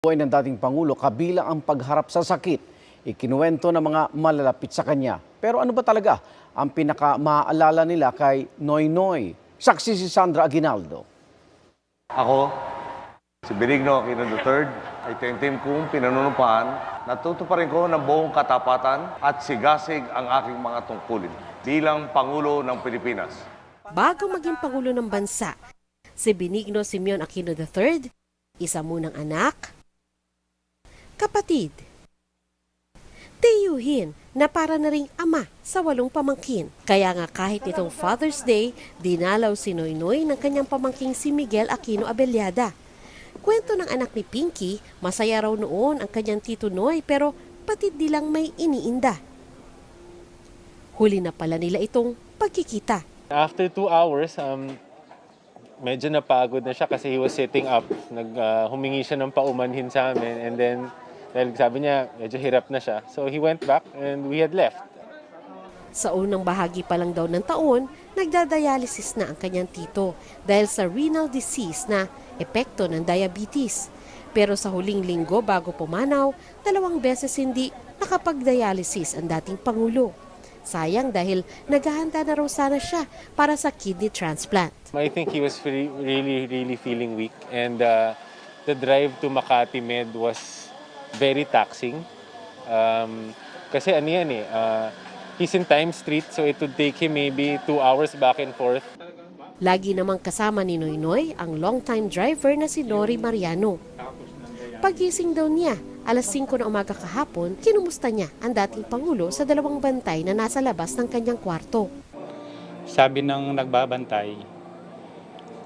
Buhay ng dating Pangulo kabilang ang pagharap sa sakit. Ikinuwento ng mga malalapit sa kanya. Pero ano ba talaga ang pinaka-maaalala nila kay Noy Noy? Saksi si Sandra Aguinaldo. Ako, si Benigno Aquino III, ay temtem kong pinanunumpahan, natuto pa rin ko ng buong katapatan at sigasig ang aking mga tungkulin bilang Pangulo ng Pilipinas. Bago maging Pangulo ng Bansa, si Benigno Simeon Aquino III, isa munang anak, kapatid, tiyuhin na para na ring ama sa 8 pamangkin. Kaya nga kahit itong Father's Day, dinalaw si Noy Noy ng kanyang pamangking si Miguel Aquino Abellada. Kwento ng anak ni Pinky, masaya raw noon ang kanyang tito Noy pero patid di lang may iniinda. Huli na pala nila itong pagkikita. After 2 hours, medyo napagod na siya kasi he was sitting up. Humingi siya ng paumanhin sa amin and then dahil sabi niya medyo hirap na siya. So he went back and we had left. Sa unang bahagi pa lang daw ng taon, nagdadialysis na ang kanyang tito dahil sa renal disease na epekto ng diabetes. Pero sa huling linggo bago pumanaw, 2 beses hindi nakapag-dialysis ang dating Pangulo. Sayang dahil naghahanda na raw sana siya para sa kidney transplant. I think he was really feeling weak and the drive to Makati Med was very taxing. Kasi ano yan he's in Times Street so it would take him maybe 2 hours back and forth. Lagi namang kasama ni Noy Noy ang long-time driver na si Nori Mariano. Pagising daw niya, alas 5 na umaga kahapon, kinumusta niya ang dating Pangulo sa 2 bantay na nasa labas ng kanyang kwarto. Sabi ng nagbabantay,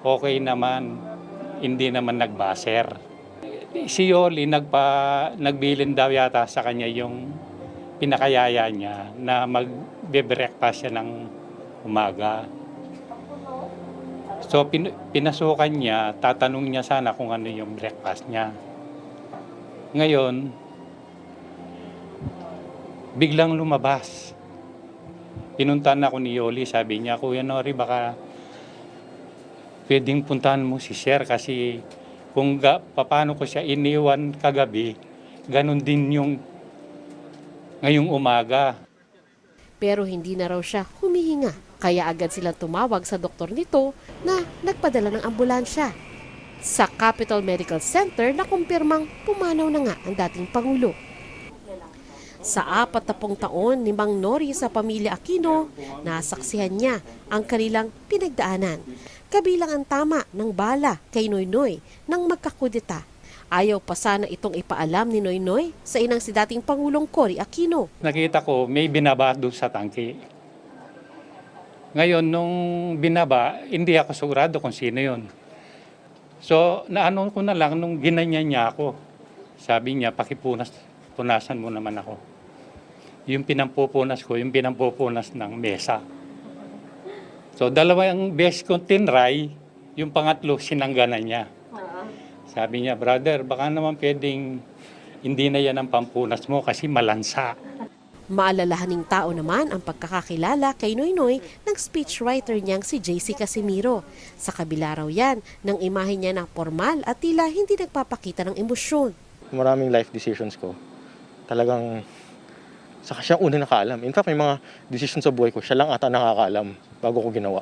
okay naman, hindi naman nagbaser. Si Yoli nagbilin daw yata sa kanya yung pinakayaya niya na magbe-breakfast siya ng umaga. So pinasukan niya, tatanong niya sana kung ano yung breakfast niya. Ngayon, biglang lumabas. Pinuntahan ako ni Yoli, sabi niya, Kuya Nori, baka pwedeng puntahan mo si Sir kasi kung paano ko siya iniwan kagabi, ganun din yung ngayong umaga. Pero hindi na raw siya humihinga, kaya agad silang tumawag sa doktor nito na nagpadala ng ambulansya. Sa Capital Medical Center na kumpirmang pumanaw na nga ang dating Pangulo. Sa 40 taon ni Mang Nori sa pamilya Aquino, nasaksihan niya ang kanilang pinagdaanan. Kabilang ang tama ng bala kay Noy Noy nang magkakudeta. Ayaw pa sana itong ipaalam ni Noy Noy sa inang si dating Pangulong Cory Aquino. Nakita ko may binaba doon sa tangke. Ngayon, nung binaba, hindi ako sigurado kung sino yon. So, naano ko na lang nung ginanyan niya ako. Sabi niya, punasan mo naman ako. Yung pinampupunas ko, yung pinampupunas ng mesa. So, 2 beses kong tinry, yung pangatlo, sinangganan niya. Sabi niya, brother, baka naman pwedeng hindi na yan ang pampunas mo kasi malansa. Maalalahaning tao naman ang pagkakakilala kay Noy Noy ng speechwriter niyang si JC Casimiro. Sa kabila raw yan ng imahe niya na formal at tila hindi nagpapakita ng emosyon. Maraming life decisions ko, talagang saka siya una nakaalam. In fact, may mga decisions sa buhay ko, siya lang ata nakakaalam bago ko ginawa.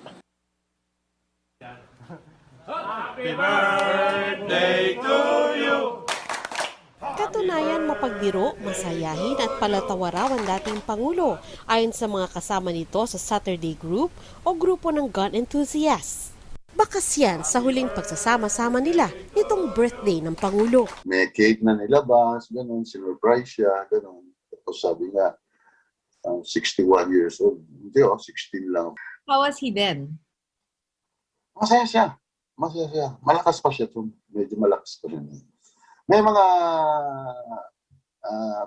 Happy birthday to you! Katunayan, mapagbiro, masayahin at palatawa raw ang dating Pangulo ayon sa mga kasama nito sa Saturday Group o grupo ng gun enthusiasts. Bakas yan sa huling pagsasama-sama nila nitong birthday ng Pangulo. May cake na nilabas, ganun, sinurprise siya, ganun. Tapos sabi nga, 61 years old. Hindi 16 lang. How was he then? Masaya siya. Masaya siya. Malakas pa siya. Medyo malakas pa rin. May mga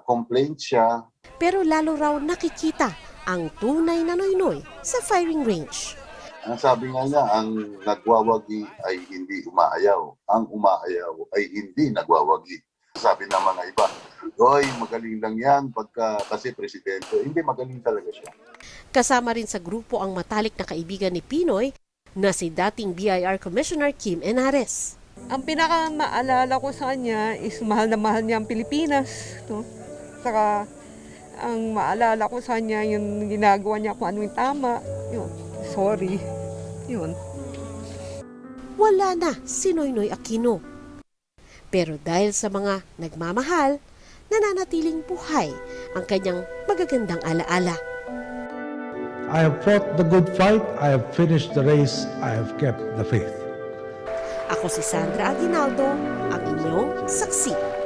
complaints siya. Pero lalo raw nakikita ang tunay na Noy Noy sa firing range. Ang sabi nga niya, ang nagwawagi ay hindi umaayaw. Ang umaayaw ay hindi nagwawagi. Sabi ng mga iba, Hoy, magaling lang yan kasi presidente. Hindi, magaling talaga siya. Kasama rin sa grupo ang matalik na kaibigan ni Pinoy na si dating BIR Commissioner Kim Enares. Ang pinakamaalala ko sa kanya is mahal na mahal niya ang Pilipinas. No? Saka ang maalala ko sa kanya yung ginagawa niya kung ano yung tama. Yun. Sorry. Yun. Wala na si Noynoy Aquino. Pero dahil sa mga nagmamahal, nananatiling buhay ang kanyang magagandang alaala. I have fought the good fight, I have finished the race, I have kept the faith. Ako si Sandra Aguinaldo, ang inyong saksi.